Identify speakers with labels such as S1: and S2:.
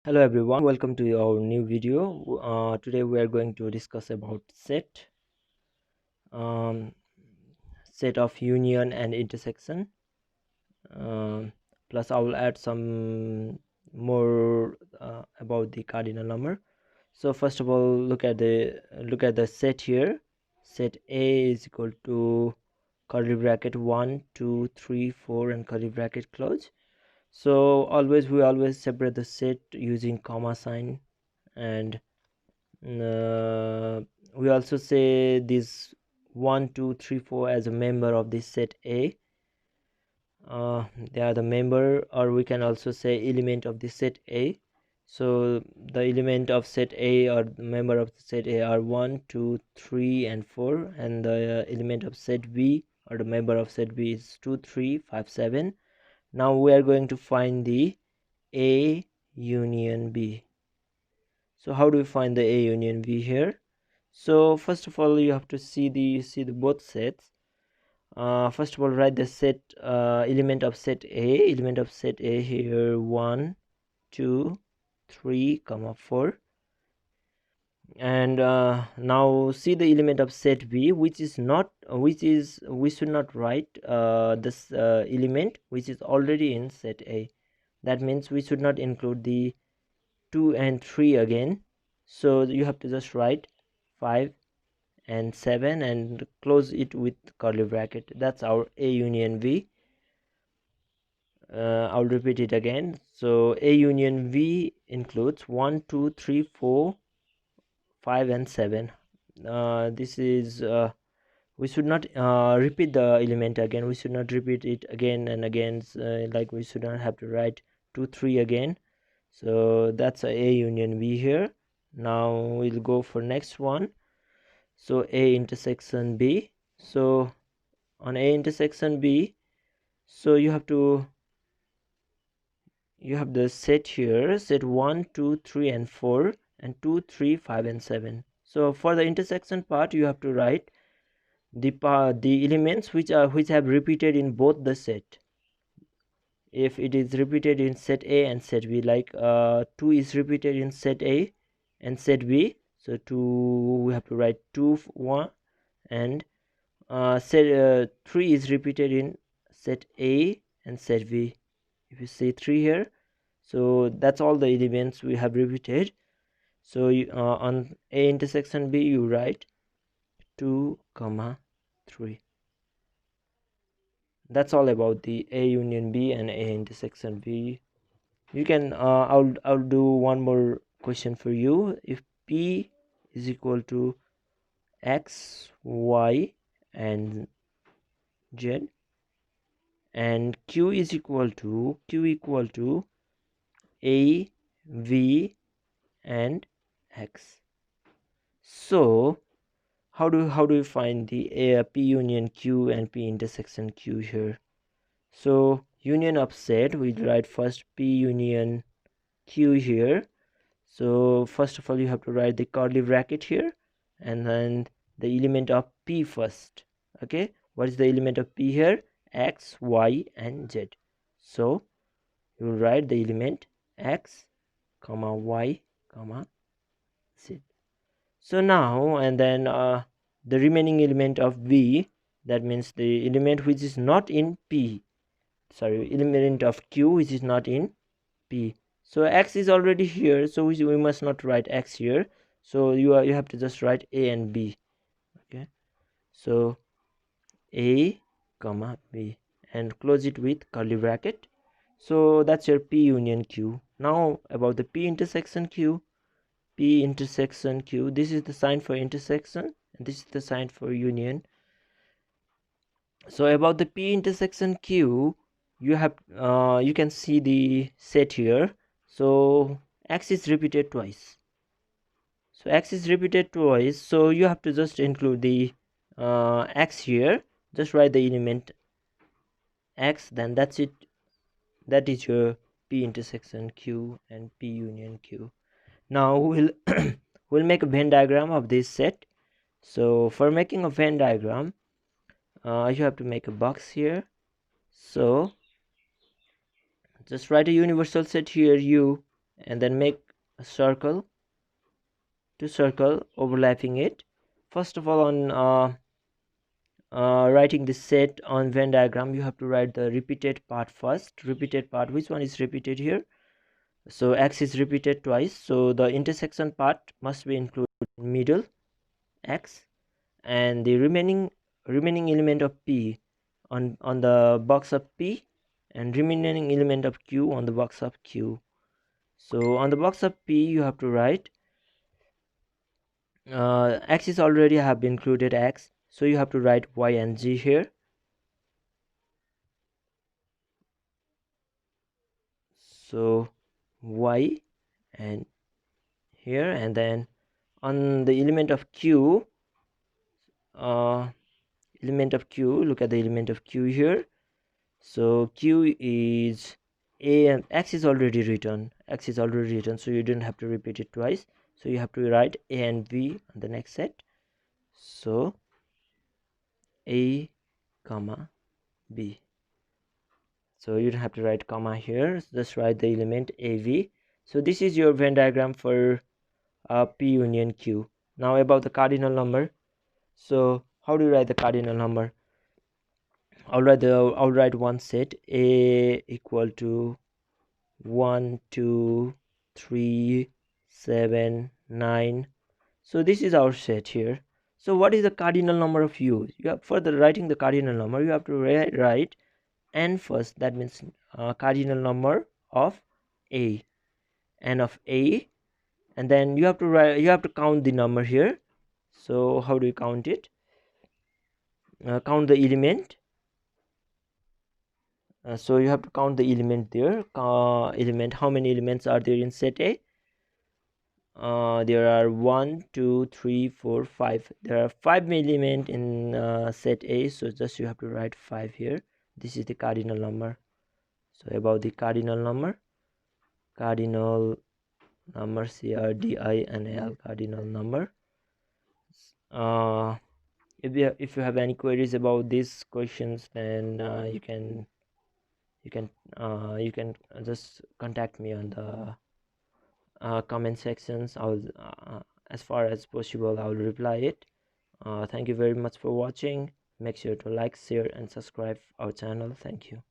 S1: Hello everyone, welcome to our new video. Today we are going to discuss about um, set of union and intersection. Plus I will add some more about the cardinal number. So first of all, look at the set here. Set A is equal to curly bracket 1 2 3 4 and curly bracket close. So we always separate the set using comma sign, and uh, we also say this 1 2 3 4 as a member of this set A. They are the member, or we can also say element of the set A. So the element of set A or the member of the set A are 1 2 3 and 4, and the element of set B or the member of set B is 2 3 5 7. Now we are going to find the A union B. So how do we find the A union B here? So first of all, you have to see the both sets. First of all, write the set element of set A. Element of set A here 1 2 3 comma 4. And now see the element of set B, which is not we should not write this element which is already in set A. That means we should not include the 2 and 3 again. So you have to just write 5 and 7 and close it with curly bracket. That's our A union V. I'll repeat it again. So A union V includes 1 2 3 4 5 and 7. This is we should not repeat the element again. We should not repeat it again and again, like we should not have to write 2 3 again. So that's A union V here. Now we'll go for next one. So A intersection B. So on A intersection B, so you have the set here, set 1 2 3 and 4 and 2 3 5 and 7. So for the intersection part, you have to write the elements which have repeated in both the set. If it is repeated in set A and set B, like 2 is repeated in set A and set B, so 2 we have to write 2 1, and set 3 is repeated in set A and set B. If you see 3 here, so that's all the elements we have repeated. So on A intersection B, you write 2 comma 3. That's all about the A union B and A intersection B. You can I'll do one more question for you. If P is equal to X Y and Z, and Q equal to A V and X, so how do we find the P union Q and P intersection Q here? So union of set, we write first P union Q here. So first of all, you have to write the curly bracket here, and then the element of P first. Okay, what is the element of P here? X, Y and Z. So you will write the element X comma Y comma Z. So now, and then the remaining element of B, that means the element which is not in P, sorry, element of Q which is not in P. So X is already here, so we must not write X here. So you have to just write A and B. Okay, so A comma B and close it with curly bracket. So that's your P union Q. Now about the P intersection Q. P intersection Q, this is the sign for intersection and this is the sign for union. So about the P intersection Q, you can see the set here. So X is repeated twice. So X is repeated twice, so you have to just include the X here. Just write the element X, then that's it. That is your P intersection Q and P union Q. Now we'll make a Venn diagram of this set. So for making a Venn diagram, you have to make a box here. So just write a universal set here U. and then make a circle, two circle overlapping it. First of all, on writing the set on Venn diagram, you have to write the repeated part first. Repeated part, which one is repeated here? So x is repeated twice, so the intersection part must be included in middle, x, and the remaining element of p on the box of p, and remaining element of q on the box of q. So on the box of p you have to write x is already have been included x, so you have to write y and z here. So y and here, and then on the element of q, uh, look at the element of q here. So q is a, and x is already written, so you don't have to repeat it twice. So you have to write a and b on the next set. So a comma b, so you don't have to write comma here, just write the element av. So this is your Venn diagram for p union q. Now about the cardinal number. So how do you write the cardinal number? I'll write one set, a equal to 1 2 3 7 9. So this is our set here. So what is the cardinal number of u? You have, for the writing the cardinal number, you have to write n first. That means cardinal number of a, n of a, and then you have to write, you have to count the number here. So how do you count it? Count the element. So you have to count the element there. Element, how many elements are there in set a? There are 1 2 3 4 5. There are 5 element in set a, so just you have to write 5 here. This is the cardinal number. So about the cardinal number, CRDINAL, cardinal number. If you have any queries about these questions, then you can just contact me on the comment sections. I'll as far as possible I will reply it. Thank you very much for watching. Make sure to like, share and subscribe our channel. Thank you.